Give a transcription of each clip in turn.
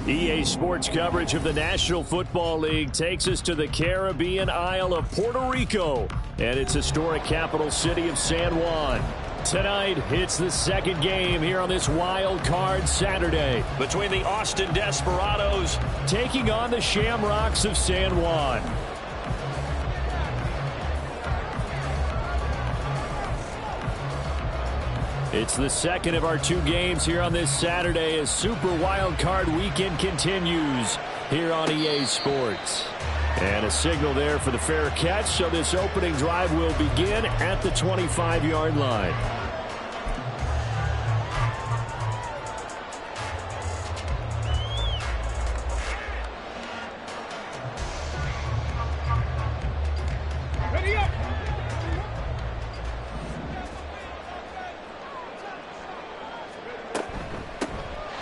EA Sports coverage of the National Football League takes us to the Caribbean Isle of Puerto Rico and its historic capital city of San Juan. Tonight, it's the second game here on this wild card Saturday between the Austin Desperados taking on the Shamrocks of San Juan. It's the second of our two games here on this Saturday as Super Wild Card Weekend continues here on EA Sports. And a signal there for the fair catch, so this opening drive will begin at the 25-yard line.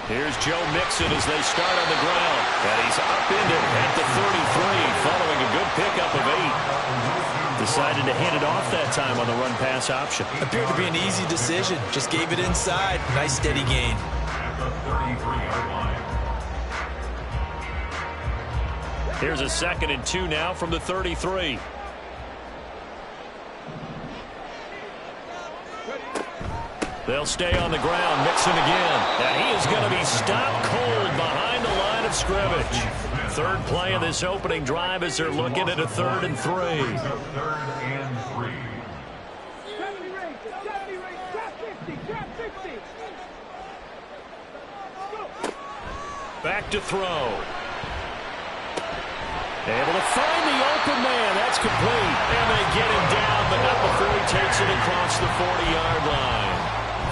Here's Joe Mixon as they start on the ground. And he's up in it at the 33, following a good pickup of 8. Decided to hand it off that time on the run-pass option. Appeared to be an easy decision. Just gave it inside. Nice steady gain. Here's a 2nd and 2 now from the 33. They'll stay on the ground. Mixon again. And he is going to be stopped cold behind the line of scrimmage. Third play of this opening drive as they're looking at a 3rd and 3. Back to throw. Able to find the open man. That's complete. And they get him down, but not before he takes it across the 40-yard line.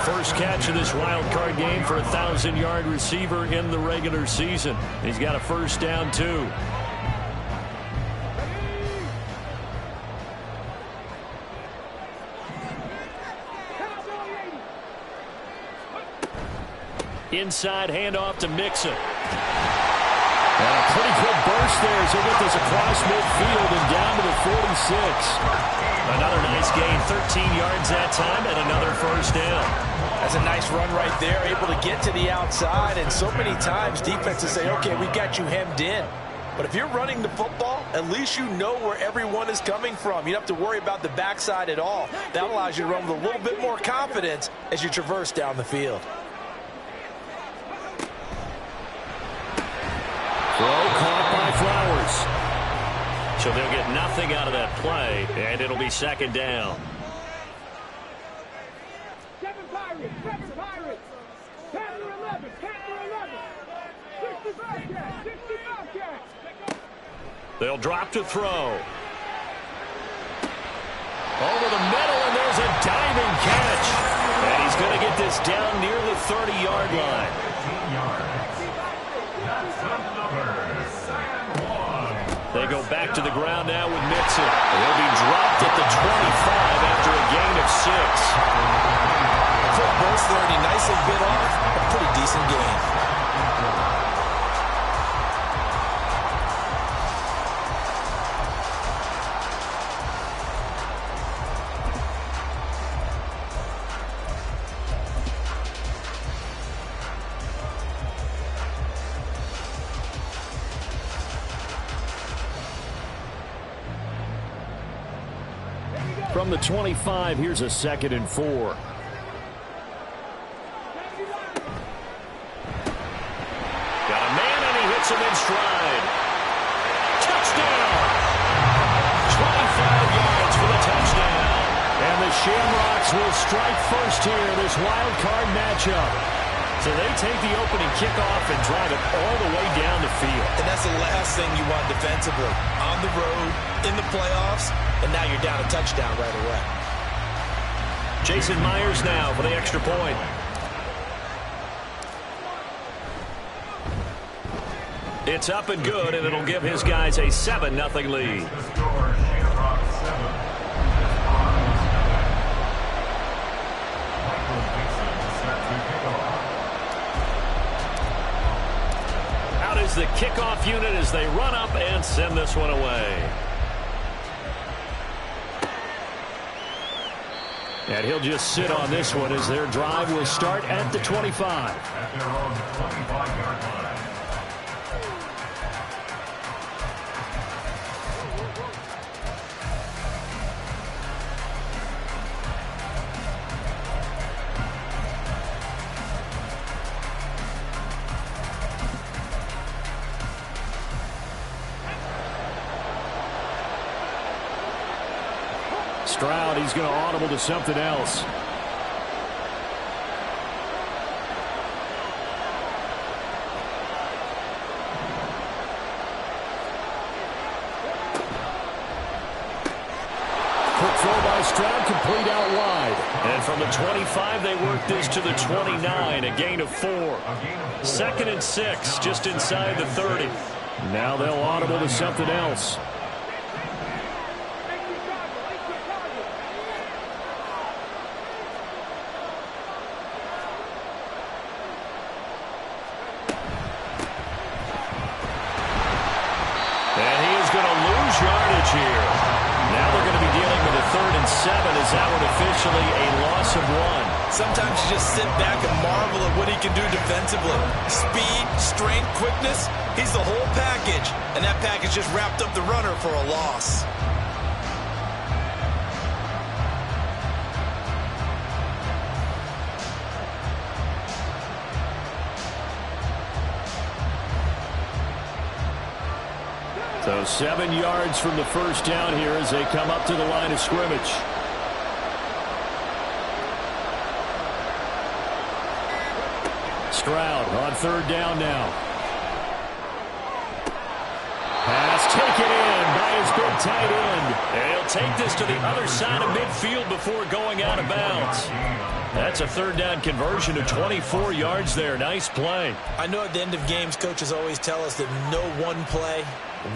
First catch of this wild card game for a 1,000-yard receiver in the regular season. He's got a first down, too. Inside handoff to Mixon. And a pretty good burst there as he'll get this across midfield and down to the 46. Another nice gain, 13 yards that time, and another first down. That's a nice run right there, able to get to the outside, and so many times defenses say, okay, we got you hemmed in. But if you're running the football, at least you know where everyone is coming from. You don't have to worry about the backside at all. That allows you to run with a little bit more confidence as you traverse down the field. Throw caught by Flowers. So they'll get nothing out of that play, and it'll be second down. Seven Pirates, Panther 11, 65 catch. They'll drop to throw. Over the middle, and there's a diving catch. And he's going to get this down near the 30-yard line. They go back to the ground now with Mixon. They'll be dropped at the 25 after a gain of 6. For both there, and he nicely bit off a pretty decent gain. From the 25, here's a 2nd and 4. Got a man, and he hits him in stride. Touchdown! 25 yards for the touchdown. And the Shamrocks will strike first here in this wild card matchup. So they take the opening kickoff and drive it all the way down the field. And that's the last thing you want defensively. On the road, in the playoffs, and now you're down a touchdown right away. Jason Myers now for the extra point. It's up and good, and it'll give his guys a 7-0 lead. Out is the kickoff unit as they run up and send this one away. And he'll just sit on this one as their drive will start at the 25. Stroud, he's going to audible to something else. Quick throw by Stroud, complete out wide. And from the 25, they work this to the 29, a gain of 4. 2nd and 6, just inside the 30. Now they'll audible to something else. And he is going to lose yardage here. Now they're going to be dealing with a 3rd and 7 as that would officially a loss of 1. Sometimes you just sit back and marvel at what he can do defensively. Speed, strength, quickness, he's the whole package. And that package just wrapped up the runner for a loss. So 7 yards from the first down here as they come up to the line of scrimmage. Stroud on 3rd down now. Pass taken in by his big tight end. And he'll take this to the other side of midfield before going out of bounds. That's a 3rd down conversion of 24 yards there. Nice play. I know at the end of games, coaches always tell us that no one play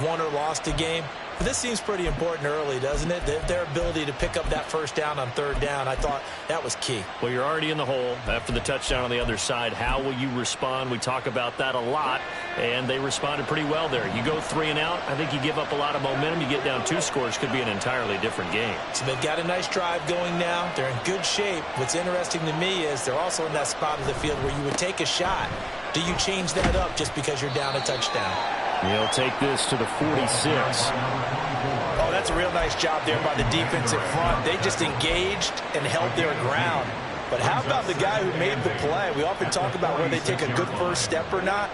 won or lost a game. But this seems pretty important early, doesn't it? Their ability to pick up that first down on 3rd down, I thought that was key. Well, you're already in the hole after the touchdown on the other side. How will you respond? We talk about that a lot, and they responded pretty well there. You go 3 and out, I think you give up a lot of momentum. You get down 2 scores, could be an entirely different game. So they've got a nice drive going now. They're in good shape. What's interesting to me is they're also in that spot of the field where you would take a shot. Do you change that up just because you're down a touchdown? He'll take this to the 46. Oh, that's a real nice job there by the defensive front. They just engaged and held their ground. But how about the guy who made the play? We often talk about whether they take a good first step or not.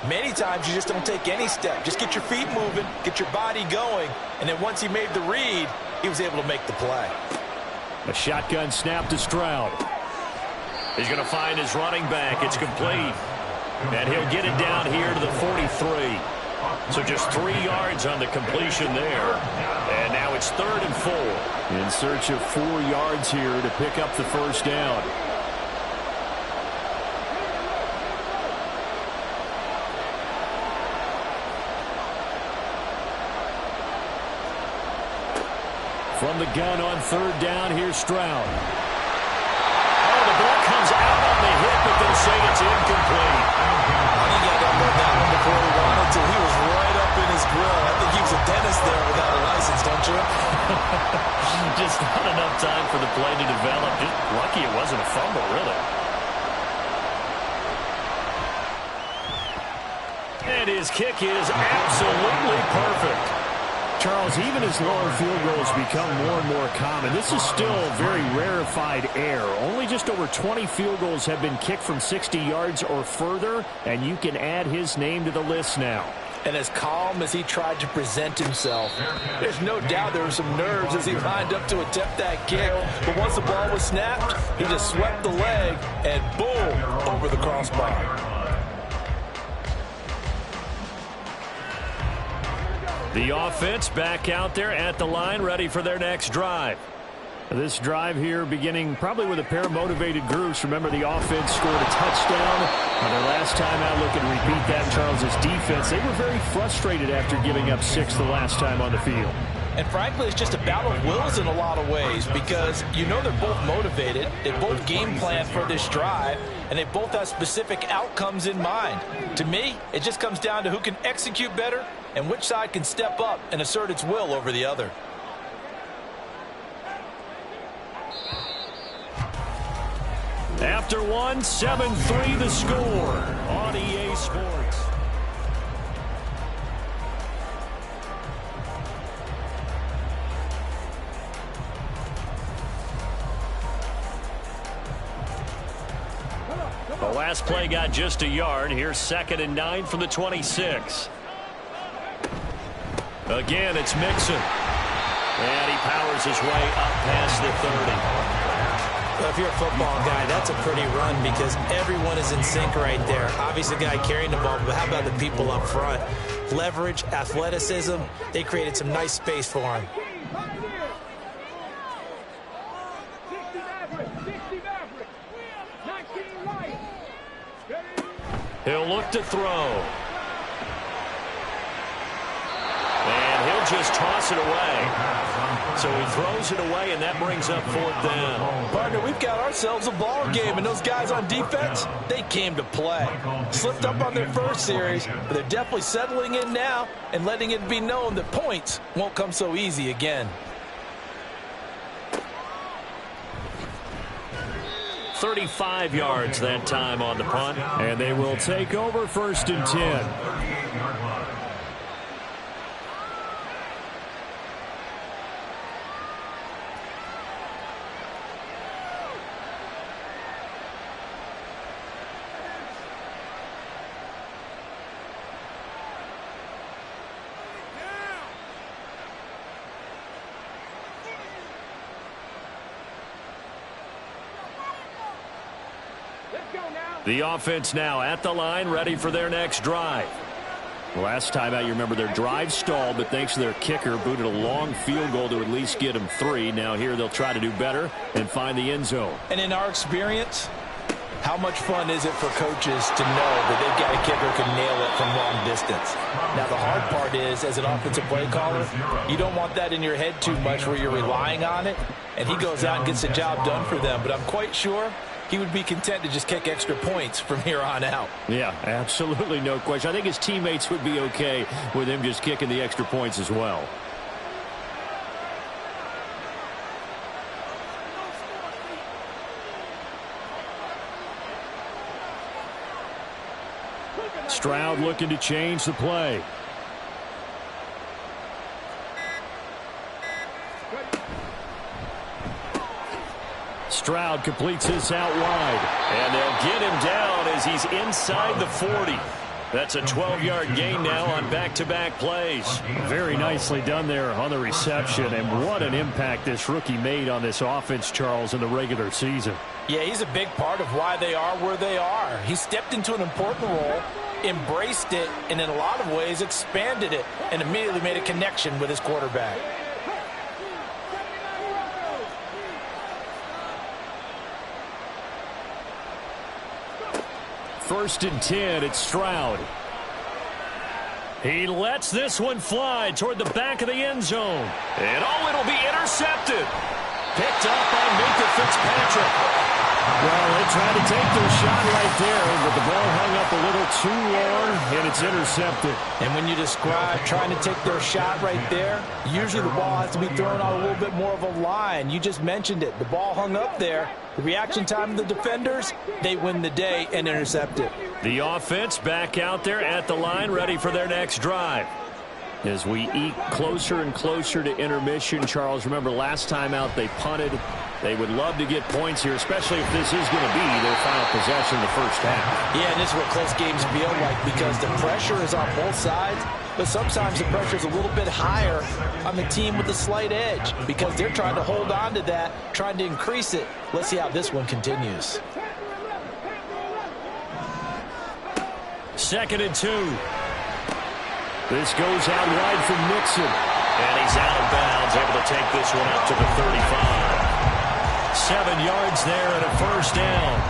Many times you just don't take any step. Just get your feet moving, get your body going, and then once he made the read, he was able to make the play. A shotgun snap to Stroud. He's going to find his running back. It's complete. And he'll get it down here to the 43. So just 3 yards on the completion there. And now it's 3rd and 4. In search of 4 yards here to pick up the first down. From the gun on 3rd down, here's Stroud. Oh, the ball comes out on the hit, but they'll say it's incomplete. I think I got that one before he wanted to. He was right up in his grill. I think he was a dentist there without a license, don't you? Just not enough time for the play to develop. Just lucky it wasn't a fumble, really. And his kick is absolutely perfect. Charles, even as lower field goals become more and more common, this is still very rarefied air. Only just over 20 field goals have been kicked from 60 yards or further, and you can add his name to the list now. And as calm as he tried to present himself, there's no doubt there were some nerves as he lined up to attempt that kick. But once the ball was snapped, he just swept the leg and boom, over the crossbar. The offense back out there at the line, ready for their next drive. This drive here beginning probably with a pair of motivated groups. Remember, the offense scored a touchdown on their last time out. Look and repeat that. Charles's defense, they were very frustrated after giving up 6 the last time on the field. And frankly, it's just a battle of wills in a lot of ways because you know they're both motivated. They both game plan for this drive, and they both have specific outcomes in mind. To me, it just comes down to who can execute better and which side can step up and assert its will over the other. After one, 7-3 the score on EA Sports. The last play got just a yard. Here's 2nd and 9 from the 26. Again, it's Mixon. And he powers his way up past the 30. Well, if you're a football guy, that's a pretty run because everyone is in sync right there. Obviously, the guy carrying the ball, but how about the people up front? Leverage, athleticism, they created some nice space for him. 60 Maverick, 60 Maverick, 19 right. He'll look to throw. And he'll just toss it away. So he throws it away, and that brings up 4th down. Partner, we've got ourselves a ball game, and those guys on defense, they came to play. Slipped up on their first series, but they're definitely settling in now and letting it be known that points won't come so easy again. 35 yards that time on the punt, and they will take over 1st and 10. The offense now at the line, ready for their next drive. Last time out, you remember their drive stalled, but thanks to their kicker, booted a long field goal to at least get them 3. Now here they'll try to do better and find the end zone. And in our experience, how much fun is it for coaches to know that they've got a kicker who can nail it from long distance? Now, the hard part is, as an offensive play caller, you don't want that in your head too much where you're relying on it, and he goes out and gets the job done for them. But I'm quite sure he would be content to just kick extra points from here on out. Yeah, absolutely no question. I think his teammates would be okay with him just kicking the extra points as well. Stroud looking to change the play. Stroud completes his out wide. And they'll get him down as he's inside the 40. That's a 12-yard gain now on back-to-back plays. Very nicely done there on the reception. And what an impact this rookie made on this offense, Charles, in the regular season. Yeah, he's a big part of why they are where they are. He stepped into an important role, embraced it, and in a lot of ways expanded it, and immediately made a connection with his quarterback. First and 10, it's Stroud. He lets this one fly toward the back of the end zone. And it'll be intercepted. Picked up by Minkah Fitzpatrick. Well, they tried to take their shot right there, but the ball hung up a little too long, and it's intercepted. And when you describe trying to take their shot right there, usually the ball has to be thrown on a little bit more of a line. You just mentioned it. The ball hung up there. The reaction time of the defenders, they win the day and intercept it. The offense back out there at the line, ready for their next drive. As we eke closer and closer to intermission, Charles, remember last time out they punted. They would love to get points here, especially if this is going to be their final possession in the first half. Yeah, and this is what close games feel like because the pressure is on both sides, but sometimes the pressure is a little bit higher on the team with the slight edge because they're trying to hold on to that, trying to increase it. Let's see how this one continues. 2nd and 2. This goes out wide from Nixon. And he's out of bounds, able to take this one up to the 35. 7 yards there and a first down.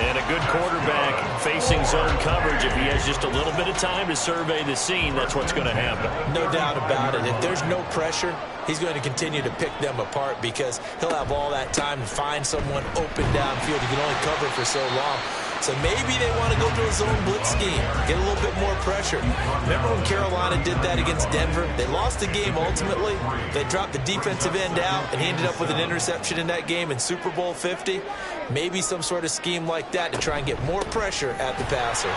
And a good quarterback facing zone coverage. If he has just a little bit of time to survey the scene, that's what's going to happen. No doubt about it. If there's no pressure, he's going to continue to pick them apart because he'll have all that time to find someone open downfield. He can only cover for so long. So maybe they want to go to a zone blitz scheme, get a little bit more pressure. Remember when Carolina did that against Denver? They lost the game ultimately. They dropped the defensive end out, and he ended up with an interception in that game in Super Bowl 50. Maybe some sort of scheme like that to try and get more pressure at the passer.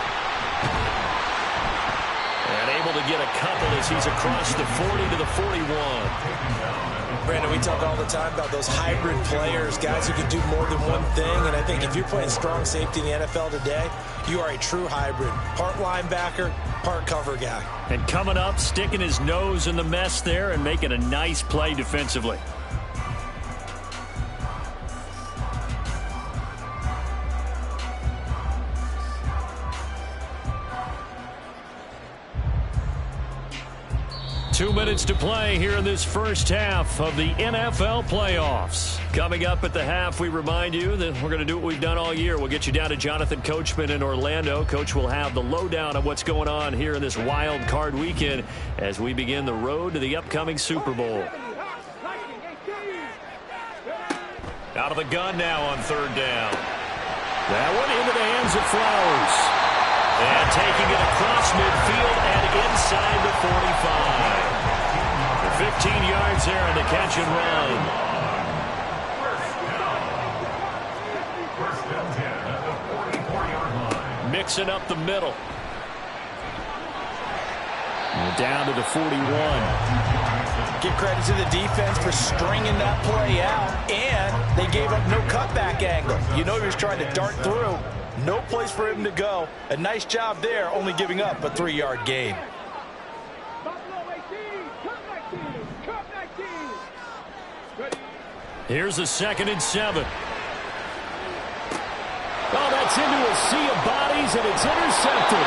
And able to get a couple as he's across the 40 to the 41. Brandon, we talk all the time about those hybrid players, guys who can do more than one thing, and I think if you're playing strong safety in the NFL today, you are a true hybrid. Part linebacker, part cover guy. And coming up, sticking his nose in the mess there and making a nice play defensively. Two minutes to play here in this first half of the NFL playoffs. Coming up at the half, we remind you that we're going to do what we've done all year. We'll get you down to Jonathan Coachman in Orlando. Coach will have the lowdown of what's going on here in this wild card weekend as we begin the road to the upcoming Super Bowl. Out of the gun now on third down. That one into the hands of Flowers. And taking it across midfield and inside the 45. 15 yards there on the catch and run. Mixing up the middle. And down to the 41. Give credit to the defense for stringing that play out, and they gave up no cutback angle. You know he was trying to dart through. No place for him to go. A nice job there, only giving up a 3-yard gain. Here's a 2nd and 7. Oh, that's into a sea of bodies, and it's intercepted.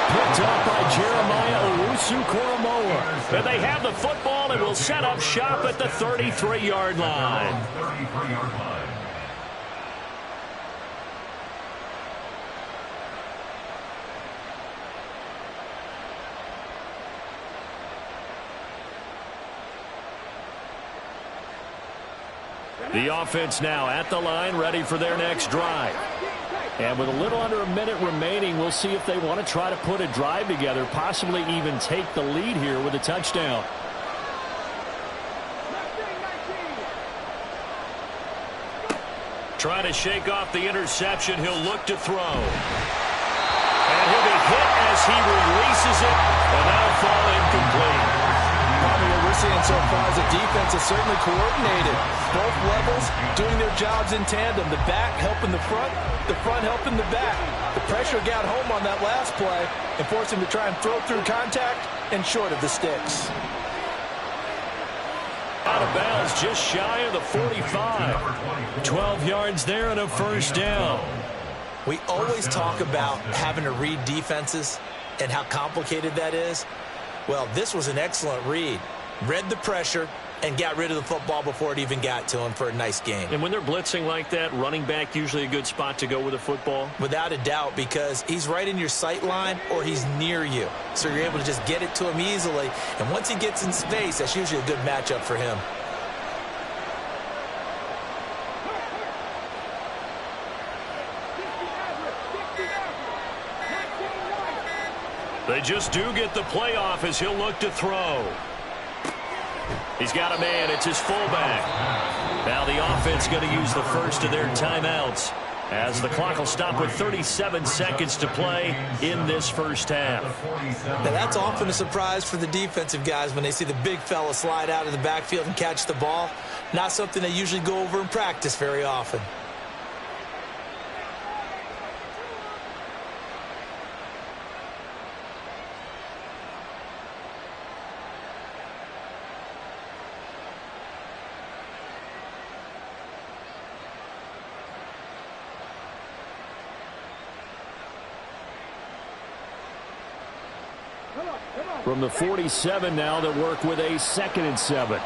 Picked up by Jeremiah Owusu-Koramoah. And they have the football and will set up shop at the 33-yard line. The offense now at the line, ready for their next drive. And with a little under a minute remaining, we'll see if they want to try to put a drive together, possibly even take the lead here with a touchdown. Trying to shake off the interception. He'll look to throw. And he'll be hit as he releases it, and that'll fall incomplete. What we're seeing so far is the defense is certainly coordinated. Both levels doing their jobs in tandem. The back helping the front helping the back. The pressure got home on that last play and forced him to try and throw through contact and short of the sticks. Out of bounds, just shy of the 45. 12 yards there and a first down. We always talk about having to read defenses and how complicated that is. Well, this was an excellent read. Read the pressure and got rid of the football before it even got to him for a nice gain. And when they're blitzing like that, running back usually a good spot to go with the football? Without a doubt, because he's right in your sight line or he's near you. So you're able to just get it to him easily. And once he gets in space, that's usually a good matchup for him. They just do get the playoff as he'll look to throw. He's got a man. It's his fullback. Now the offense going to use the first of their timeouts as the clock will stop with 37 seconds to play in this first half. Now that's often a surprise for the defensive guys when they see the big fella slide out of the backfield and catch the ball. Not something they usually go over in practice very often. From the 47 now, that work with a 2nd and 7.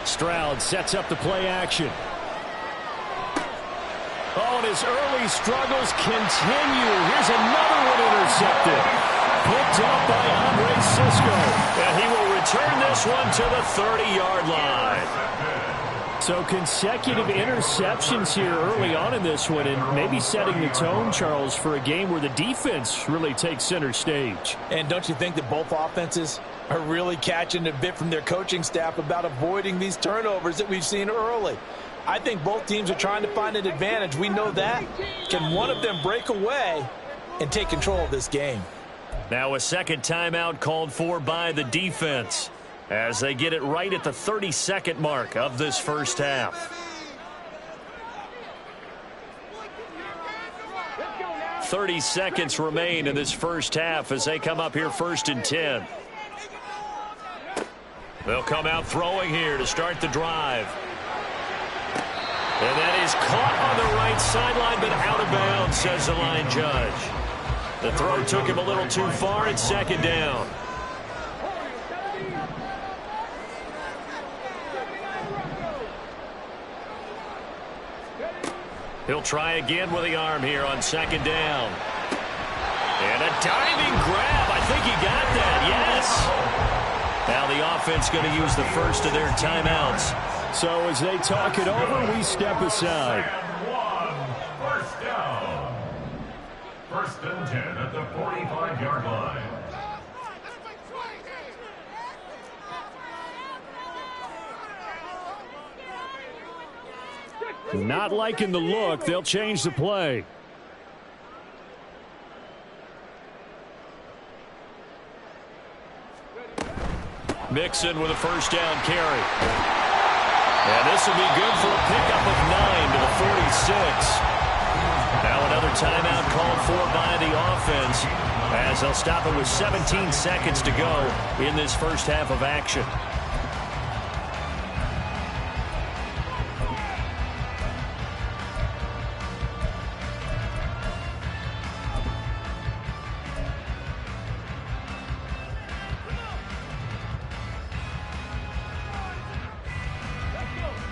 Stroud sets up the play action. Oh, and his early struggles continue. Here's another one intercepted. Picked up by Andre Cisco. And he will return this one to the 30-yard line. So consecutive interceptions here early on in this one, and maybe setting the tone, Charles, for a game where the defense really takes center stage. And don't you think that both offenses are really catching a bit from their coaching staff about avoiding these turnovers that we've seen early? I think both teams are trying to find an advantage. We know that. Can one of them break away and take control of this game. Now a second timeout called for by the defense as they get it right at the 30-second mark of this first half. 30 seconds remain in this first half as they come up here 1st and 10. They'll come out throwing here to start the drive. And that is caught on the right sideline, but out of bounds, says the line judge. The throw took him a little too far. It's 2nd down. He'll try again with the arm here on 2nd down. And a diving grab. I think he got that. Yes. Now the offense going to use the first of their timeouts. So as they talk it over, we step aside. First down. 1st and 10 at the 45-yard line. Not liking the look. They'll change the play. Mixon with a 1st down carry. And this will be good for a pickup of 9 to the 46. Now another timeout called for by the offense as they'll stop it with 17 seconds to go in this first half of action.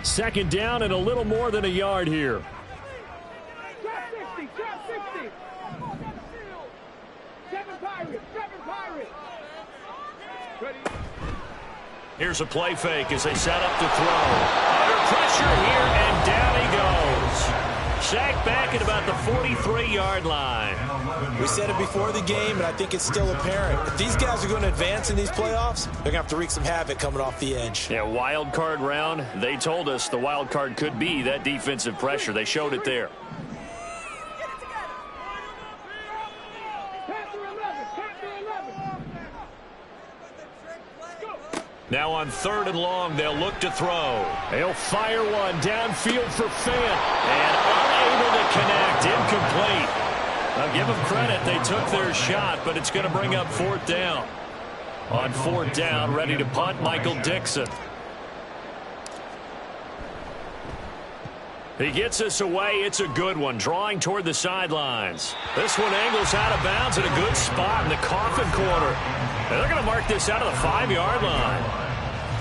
Second down and a little more than a yard here. Drop 60, drop 60. 7 Pirates, 7 Pirates. Ready? Here's a play fake as they set up to throw. Under pressure here, and down he goes. Sacked back at about the 43-yard line. We said it before the game, and I think it's still apparent. If these guys are going to advance in these playoffs, they're going to have to wreak some havoc coming off the edge. Yeah, wild card round. They told us the wild card could be that defensive pressure. They showed it there. Now on 3rd and long, they'll look to throw. They'll fire one downfield for Fant. And unable to connect. Incomplete. I'll give them credit. They took their shot, but it's going to bring up 4th down. On 4th down, ready to punt, Michael Dixon. He gets us away. It's a good one. Drawing toward the sidelines. This one angles out of bounds in a good spot in the coffin corner. And they're going to mark this out of the 5-yard line.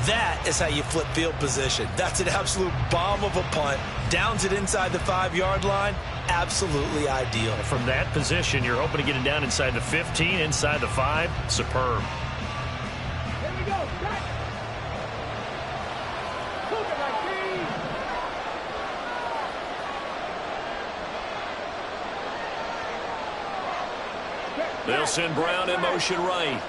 That is how you flip field position. That's an absolute bomb of a punt. Downs it inside the 5-yard line. Absolutely ideal. From that position, you're hoping to get it down inside the 15, inside the 5. Superb. Here we go. They'll send Brown in motion right.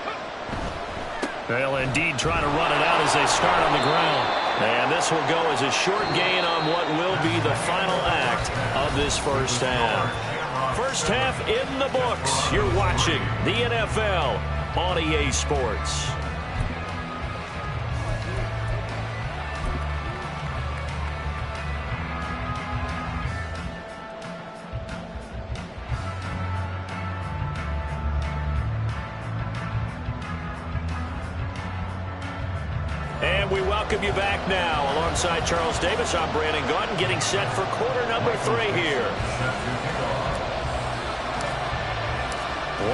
They'll indeed try to run it out as they start on the ground. And this will go as a short gain on what will be the final act of this first half. First half in the books. You're watching the NFL on EA Sports. And we welcome you back now. Alongside Charles Davis, I'm Brandon Gaudin, getting set for quarter number 3 here.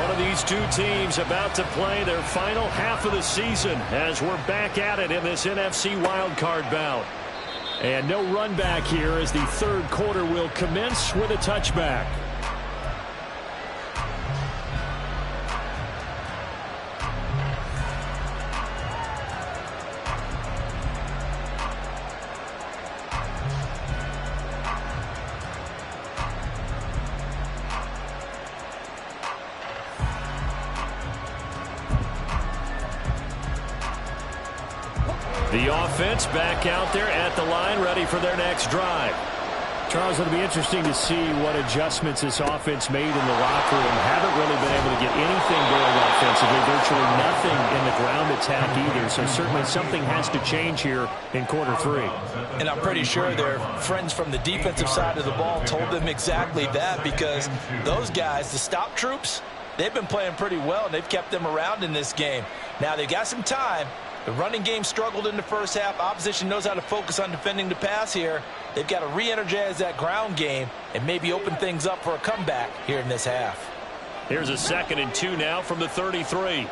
One of these two teams about to play their final half of the season as we're back at it in this NFC wildcard bout. And no run back here as the 3rd quarter will commence with a touchback. The offense back out there at the line, ready for their next drive. Charles, it'll be interesting to see what adjustments this offense made in the locker room. Haven't really been able to get anything going offensively, virtually nothing in the ground attack either. So certainly something has to change here in quarter 3. And I'm pretty sure their friends from the defensive side of the ball told them exactly that, because those guys, the stop troops, they've been playing pretty well, and they've kept them around in this game. Now, they've got some time. The running game struggled in the first half. Opposition knows how to focus on defending the pass here. They've got to re-energize that ground game and maybe open things up for a comeback here in this half. Here's a 2nd and 2 now from the 33.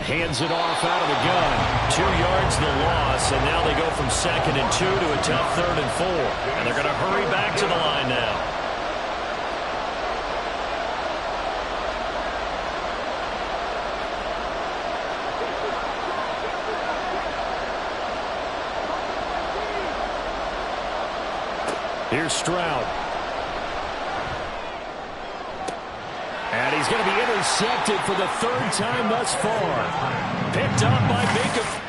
Hands it off out of the gun. 2 yards the loss, and now they go from 2nd and 2 to a tough 3rd and 4. And they're going to hurry back to the line now. Here's Stroud. And he's going to be intercepted for the 3rd time thus far. Picked up by Baker.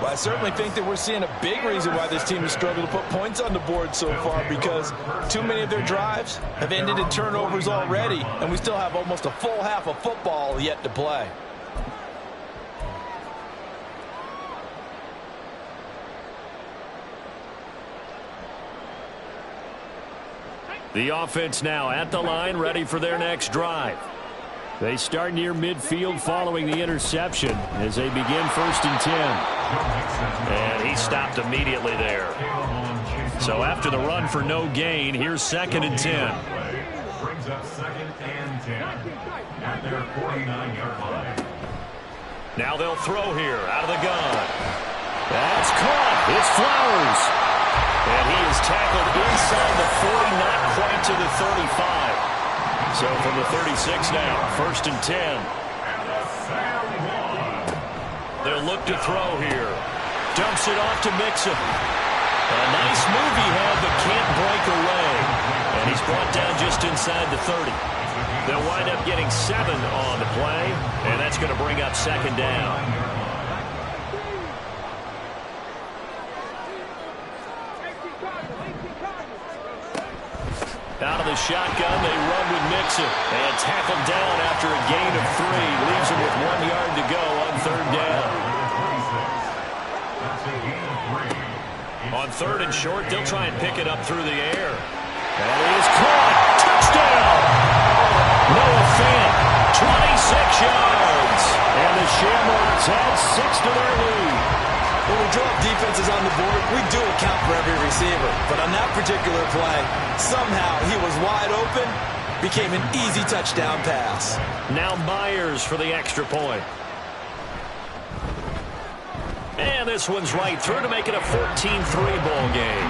Well, I certainly think that we're seeing a big reason why this team has struggled to put points on the board so far, because too many of their drives have ended in turnovers already, and we still have almost a full half of football yet to play. The offense now at the line, ready for their next drive. They start near midfield following the interception as they begin 1st and 10. And he stopped immediately there. So after the run for no gain, here's 2nd and 10. Brings up 2nd and 10 at their 49-yard line. Now they'll throw here out of the gun. That's caught. It's Flowers. And he is tackled inside the 40, not quite to the 35. So from the 36 now, 1st and 10. They'll look to throw here. Dumps it off to Mixon. A nice move he had, but can't break away. And he's brought down just inside the 30. They'll wind up getting 7 on the play, and that's going to bring up 2nd down. Out of the shotgun, they run with Mixon. And tackled down after a gain of 3. Leaves him with 1 yard to go on 3rd down. On 3rd and short, they'll try and pick it up through the air. And it is caught. Touchdown! Noah Fant, 26 yards. And the Shamrocks add 6 to their lead. When we drop defenses on the board, we do account for every receiver. But on that particular play, somehow he was wide open, became an easy touchdown pass. Now Myers for the extra point. And this one's right through to make it a 14-3 ball game.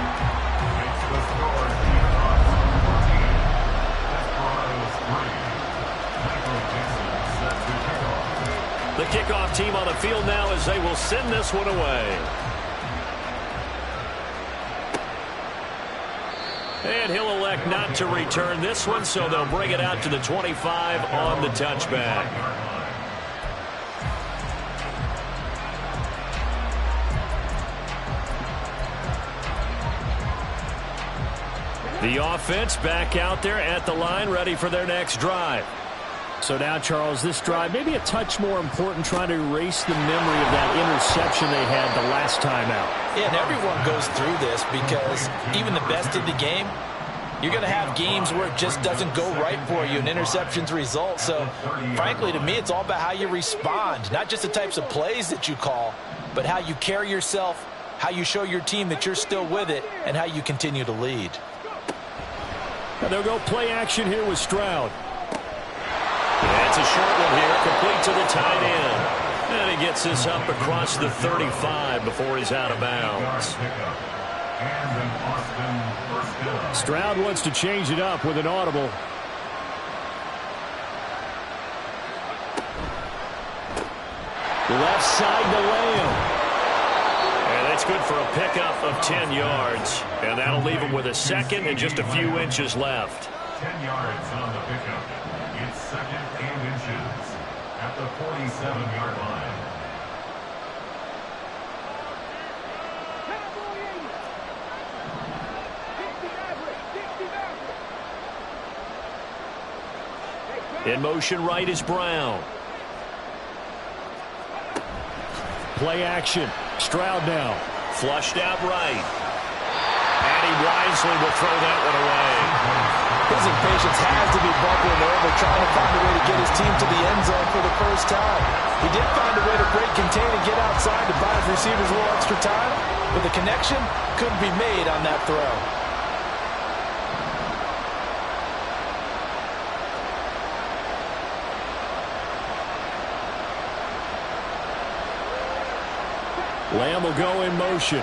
The kickoff team on the field now as they will send this one away. And he'll elect not to return this one, so they'll bring it out to the 25 on the touchback. The offense back out there at the line, ready for their next drive. So now, Charles, this drive maybe a touch more important, trying to erase the memory of that interception they had the last time out. Yeah, and everyone goes through this because even the best in the game, you're going to have games where it just doesn't go right for you, and interceptions result. So, frankly, to me, it's all about how you respond, not just the types of plays that you call, but how you carry yourself how you show your team that you're still with it, and how you continue to lead. And they'll go play action here with Stroud. That's a short one here, complete to the tight end. And he gets this up across the 35 before he's out of bounds. Stroud wants to change it up with an audible. Left side to Lamb. And that's good for a pickup of 10 yards. And that'll leave him with a second and just a few inches left. 10 yards on the pickup. It's second and inches at the 47-yard line. In motion right is Brown. Play action. Stroud now. Flushed out right. And he wisely will throw that one away. His impatience has to be bubbling over, trying to find a way to get his team to the end zone for the first time. He did find a way to break contain and get outside to buy his receivers a little extra time, but the connection couldn't be made on that throw. Lamb will go in motion.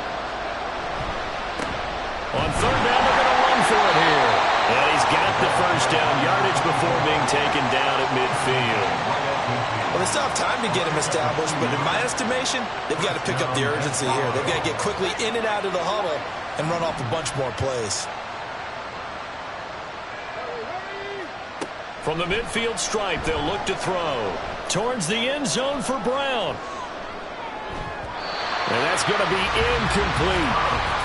On third down, they're going to run for it here. And he's got the first down yardage before being taken down at midfield. Well, they still have time to get him established, but in my estimation, they've got to pick up the urgency here. They've got to get quickly in and out of the huddle and run off a bunch more plays. From the midfield stripe, they'll look to throw. Towards the end zone for Brown. And that's going to be incomplete.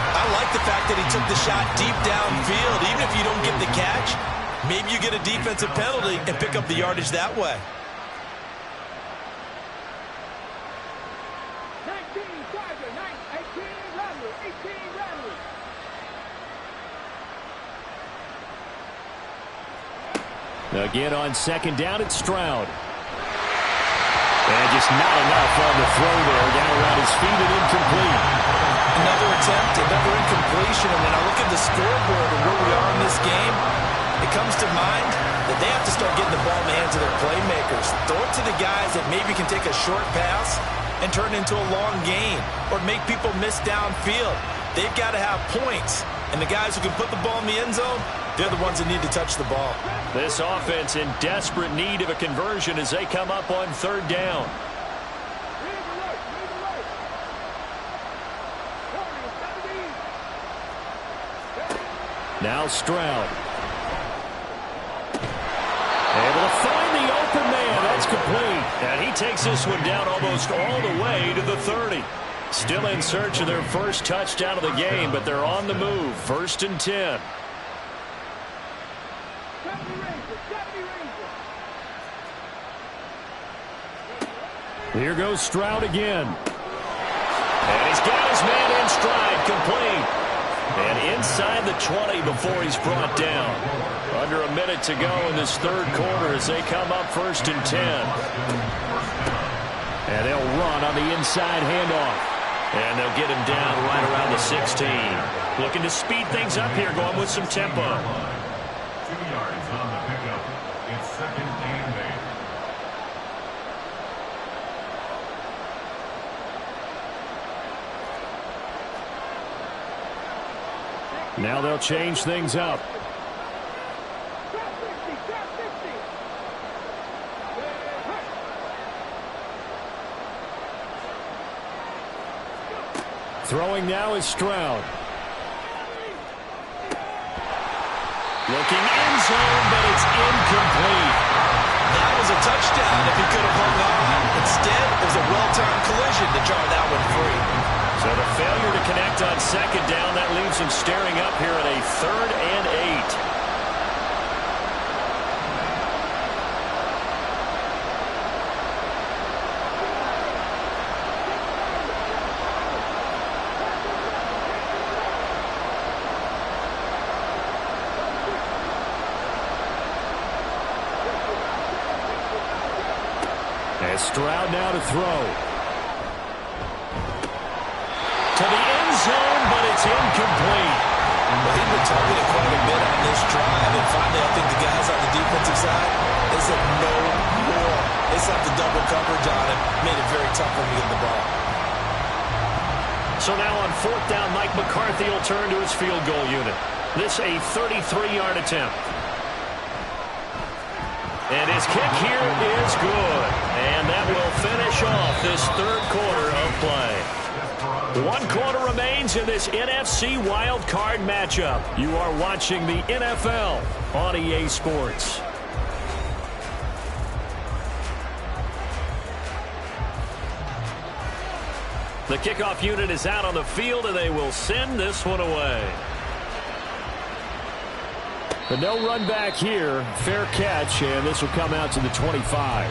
I like the fact that he took the shot deep downfield. Even if you don't get the catch, maybe you get a defensive penalty and pick up the yardage that way. 19 Tiger, 18 Rattler, 18 Rattler. Again on second down, it's Stroud. And just not enough on the throw there. Down around his feet and incomplete. Another attempt, another incompletion. And when I look at the scoreboard and where we are in this game, it comes to mind that they have to start getting the ball in the hands of their playmakers. Throw it to the guys that maybe can take a short pass and turn it into a long gain or make people miss downfield. They've got to have points. And the guys who can put the ball in the end zone, they're the ones that need to touch the ball. This offense in desperate need of a conversion as they come up on third down. Now Stroud. Able to find the open man. That's complete. And he takes this one down almost all the way to the 30. Still in search of their first touchdown of the game, but they're on the move. 1st and 10. Here goes Stroud again. And he's got his man in stride, complete. And inside the 20 before he's brought down. Under a minute to go in this third quarter as they come up 1st and 10. And they'll run on the inside handoff. And they'll get him down right around the 16. Looking to speed things up here, going with some tempo. 2 yards on the pickup. It's second and 8. Now they'll change things up. Throwing now is Stroud. Looking end zone, but it's incomplete. That was a touchdown if he could have hung on. Instead, it was a well-timed collision to jar that one free. So the failure to connect on second down, that leaves him staring up here at a 3rd and 8. Stroud now to throw. To the end it's incomplete. Well, he's been targeted quite a bit on this drive, and finally I think the guys on the defensive side, they said no more. They slapped the double coverage on him, made it very tough for him to get the ball. So now on 4th down, Mike McCarthy will turn to his field goal unit. This a 33-yard attempt. And his kick here is good. And that will finish off this third quarter of play. 1 quarter remains in this NFC Wild Card matchup. You are watching the NFL on EA Sports. The kickoff unit is out on the field, and they will send this one away. But no run back here. Fair catch, and this will come out to the 25.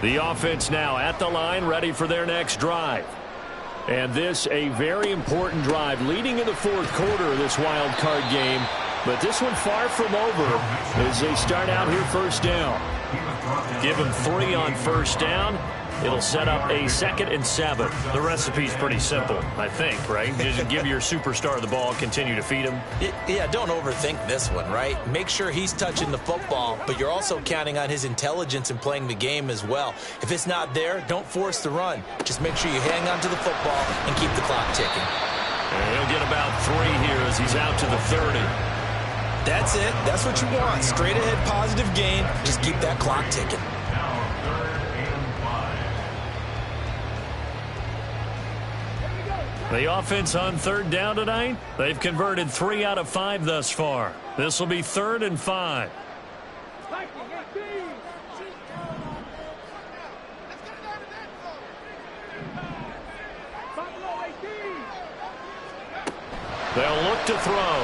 The offense now at the line, ready for their next drive. And this a very important drive leading in the 4th quarter of this wild card game. But this one far from over as they start out here 1st down. Give them 3 on 1st down. It'll set up a 2nd and 7. The recipe's pretty simple, I think, right? Just give your superstar the ball, continue to feed him. Yeah, don't overthink this one, right? Make sure he's touching the football, but you're also counting on his intelligence in playing the game as well. If it's not there, don't force the run. Just make sure you hang on to the football and keep the clock ticking. And he'll get about 3 here as he's out to the 30. That's it. That's what you want. Straight ahead positive gain. Just keep that clock ticking. The offense on 3rd down tonight, they've converted 3 out of 5 thus far. This will be 3rd and 5. They'll look to throw.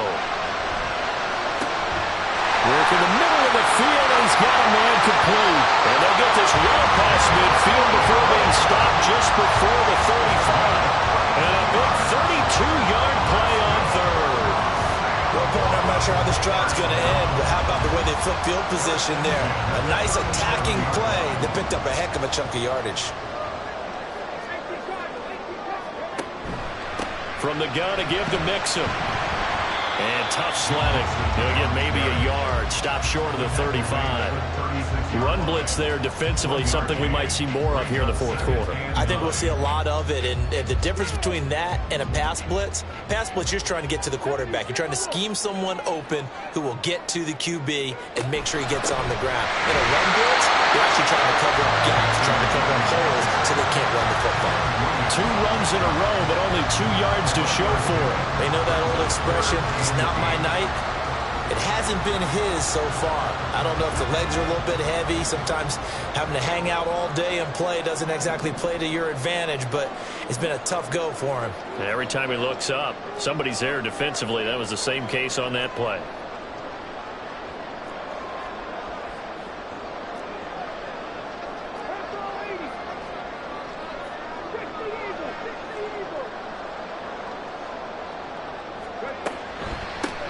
Work in the middle of the field, and he's got a man complete. And they'll get this well past midfield before being stopped just before the 35. And a big 32-yard play on 3rd. Well, partner, I'm not sure how this drive's going to end, but how about the way they flip field position there? A nice attacking play that picked up a heck of a chunk of yardage. From the gun to give to Mixon. And tough sledding. He'll get maybe a yard. Stop short of the 35. Run blitz there defensively, something we might see more of here in the 4th quarter. I think we'll see a lot of it. And the difference between that and a pass blitz, you're just trying to get to the quarterback. You're trying to scheme someone open who will get to the QB and make sure he gets on the ground. In a run blitz, you're actually trying to cover up gaps, trying to cover up holes so they can't run the football. 2 runs in a row, but only 2 yards to show for it. They know that old expression, it's not my night. It hasn't been his so far. I don't know if the legs are a little bit heavy. Sometimes having to hang out all day and play doesn't exactly play to your advantage, but it's been a tough go for him. And every time he looks up, somebody's there defensively. That was the same case on that play.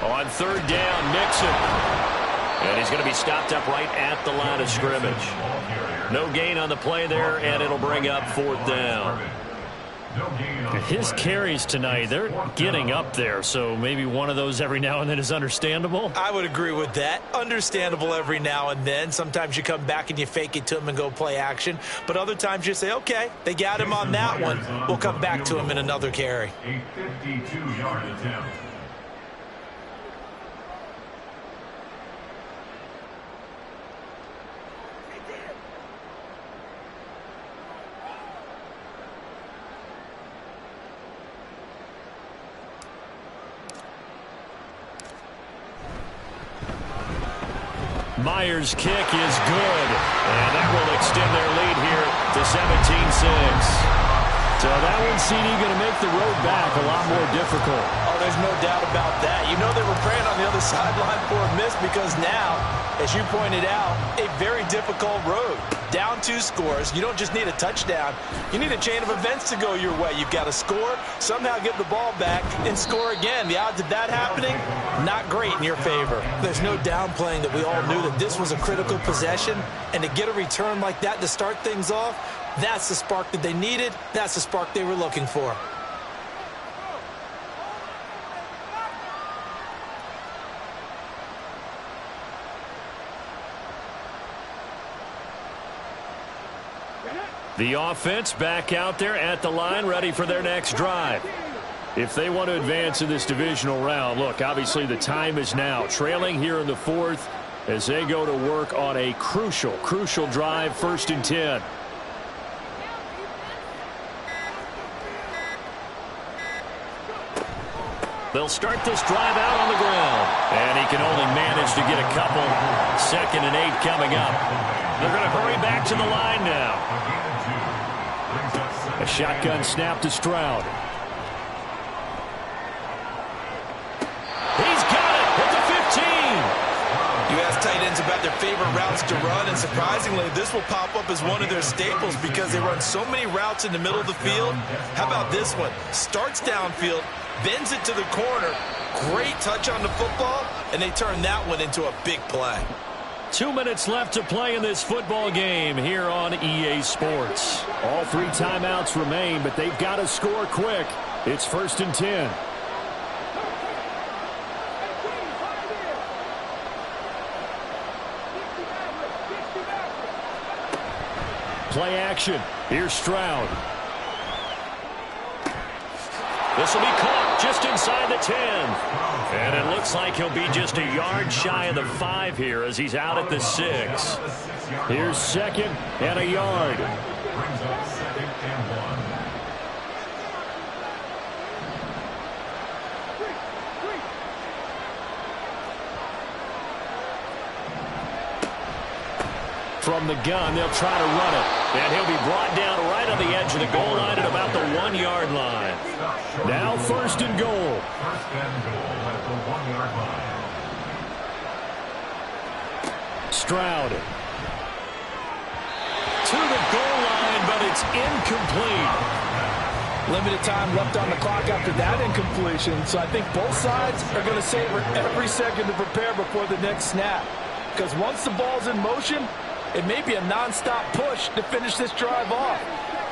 On 3rd down, Mixon. And he's going to be stopped up right at the line of scrimmage. No gain on the play there, and it'll bring up 4th down. His carries tonight, they're getting up there, so maybe one of those every now and then is understandable. I would agree with that. Understandable every now and then. Sometimes you come back and you fake it to him and go play action. But other times you say, okay, they got him on that one. We'll come back to him in another carry. A 52-yard attempt. Myers' kick is good, and that will extend their lead here to 17-6. So that one, CD, going to make the road back a lot more difficult. Oh, there's no doubt about that. You know they were praying on the other sideline for a miss because now, as you pointed out, a very difficult road. Down 2 scores. You don't just need a touchdown. You need a chain of events to go your way. You've got to score, somehow get the ball back, and score again. The odds of that happening, not great in your favor. There's no downplaying that we all knew that this was a critical possession, and to get a return like that to start things off, that's the spark that they needed. That's the spark they were looking for. The offense back out there at the line, ready for their next drive. If they want to advance in this divisional round, look, obviously the time is now. Trailing here in the 4th as they go to work on a crucial drive, 1st and 10. They'll start this drive out on the ground. And he can only manage to get a couple. 2nd and 8 coming up. They're going to hurry back to the line now. A shotgun snap to Stroud. He's got it at the 15. You ask tight ends about their favorite routes to run, and surprisingly, this will pop up as one of their staples because they run so many routes in the middle of the field. How about this one? Starts downfield, bends it to the corner. Great touch on the football, and they turn that one into a big play. 2 minutes left to play in this football game here on EA Sports. All 3 timeouts remain, but they've got to score quick. It's 1st and 10. Play action. Here's Stroud. This will be caught just inside the 10. And it looks like he'll be just a yard shy of the 5 here as he's out at the 6. Here's 2nd and a yard. Brings up 2nd and 1. From the gun, they'll try to run it. And he'll be brought down right on the edge of the goal line at about the 1-yard line. Now 1st and goal. 1st and goal at the 1-yard line. Stroud. To the goal line, but it's incomplete. Limited time left on the clock after that incompletion, so I think both sides are going to savor every second to prepare before the next snap. Because once the ball's in motion, it may be a non-stop push to finish this drive off.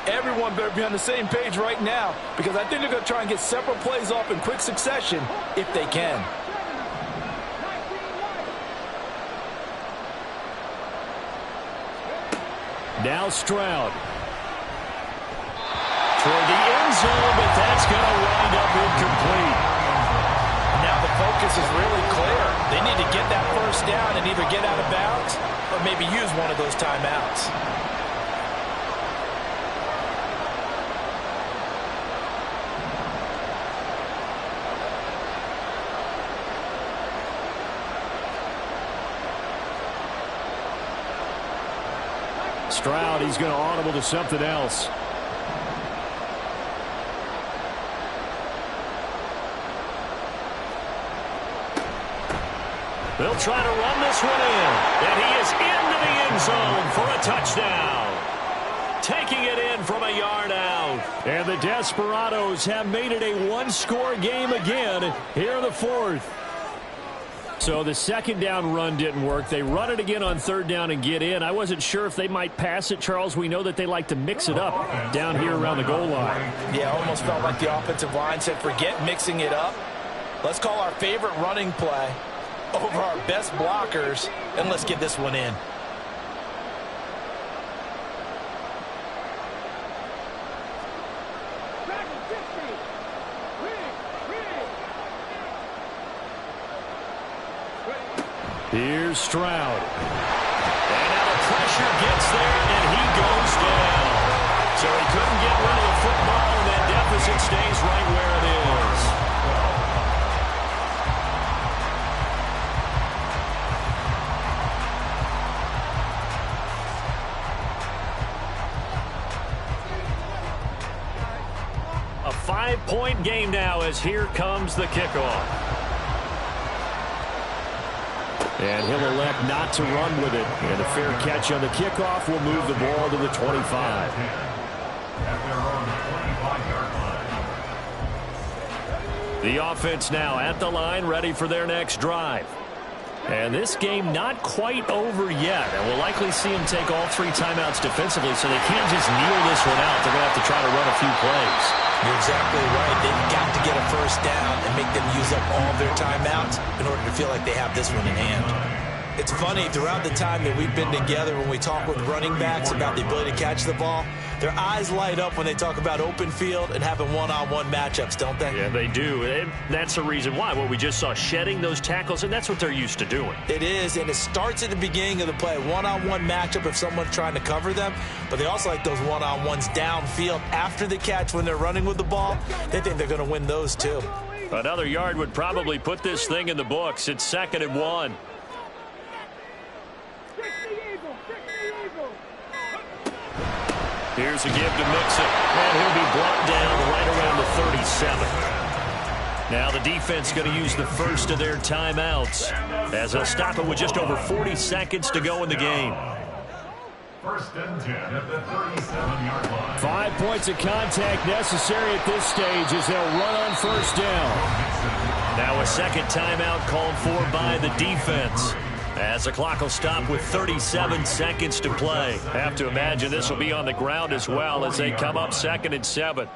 Everyone better be on the same page right now because I think they're going to try and get several plays off in quick succession if they can. Now Stroud. Toward the end zone, but that's going to wind up incomplete. Now the focus is really clear. They need to get that 1st down and either get out of bounds or maybe use one of those timeouts. Stroud, he's going to audible to something else. They'll try to run this one in. And he is into the end zone for a touchdown. Taking it in from a yard out. And the Desperados have made it a 1-score game again here in the 4th. So the 2nd down run didn't work. They run it again on 3rd down and get in. I wasn't sure if they might pass it, Charles. We know that they like to mix it up down here around the goal line. Yeah, almost felt like the offensive line said, forget mixing it up. Let's call our favorite running play over our best blockers, and let's get this one in. Here's Stroud. And now the pressure gets there, and he goes down. So he couldn't get rid of the football, and that deficit stays right where it is. A 5-point game now as here comes the kickoff. And he'll elect not to run with it. And a fair catch on the kickoff will move the ball to the 25. The offense now at the line, ready for their next drive. And this game not quite over yet. And we'll likely see them take all 3 timeouts defensively, so they can't just kneel this one out. They're going to have to try to run a few plays. You're exactly right. They've got to get a first down and make them use up all their timeouts in order to feel like they have this one in hand. It's funny, throughout the time that we've been together, when we talk with running backs about the ability to catch the ball, their eyes light up when they talk about open field and having one-on-one matchups, don't they? Yeah, they do. And that's the reason why. Well, we just saw shedding those tackles, and that's what they're used to doing. It is, and it starts at the beginning of the play. One-on-one matchup if someone's trying to cover them, but they also like those one-on-ones downfield after the catch when they're running with the ball. They think they're going to win those too. Another yard would probably put this thing in the books. It's 2nd and 1. Here's a give to Mixon, and he'll be brought down right around the 37. Now the defense going to use the first of their timeouts as they'll stop it with just over 40 seconds to go in the game. 1st and 10 at the 37-yard line. 5 points of contact necessary at this stage as they'll run on first down. Now a second timeout called for by the defense, as the clock will stop with 37 seconds to play. Have to imagine this will be on the ground as well as they come up 2nd and 7.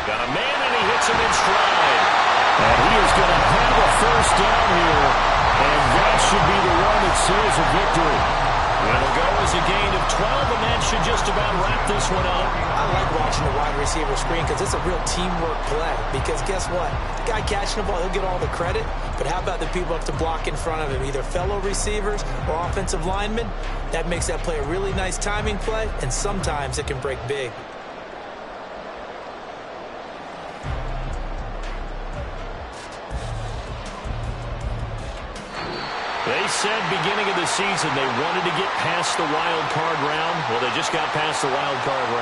Got a man, and he hits him in stride. And he is going to have a first down here. And that should be the one that seals a victory. It'll go as a gain of 12, and that should just about wrap this one up. I like watching the wide receiver screen because it's a real teamwork play. Because guess what? The guy catching the ball, he'll get all the credit. But how about the people up to block in front of him, either fellow receivers or offensive linemen? That makes that play a really nice timing play, and sometimes it can break big. They said beginning of the season they wanted to get past the wild card round. Well, they just got past the wild card round.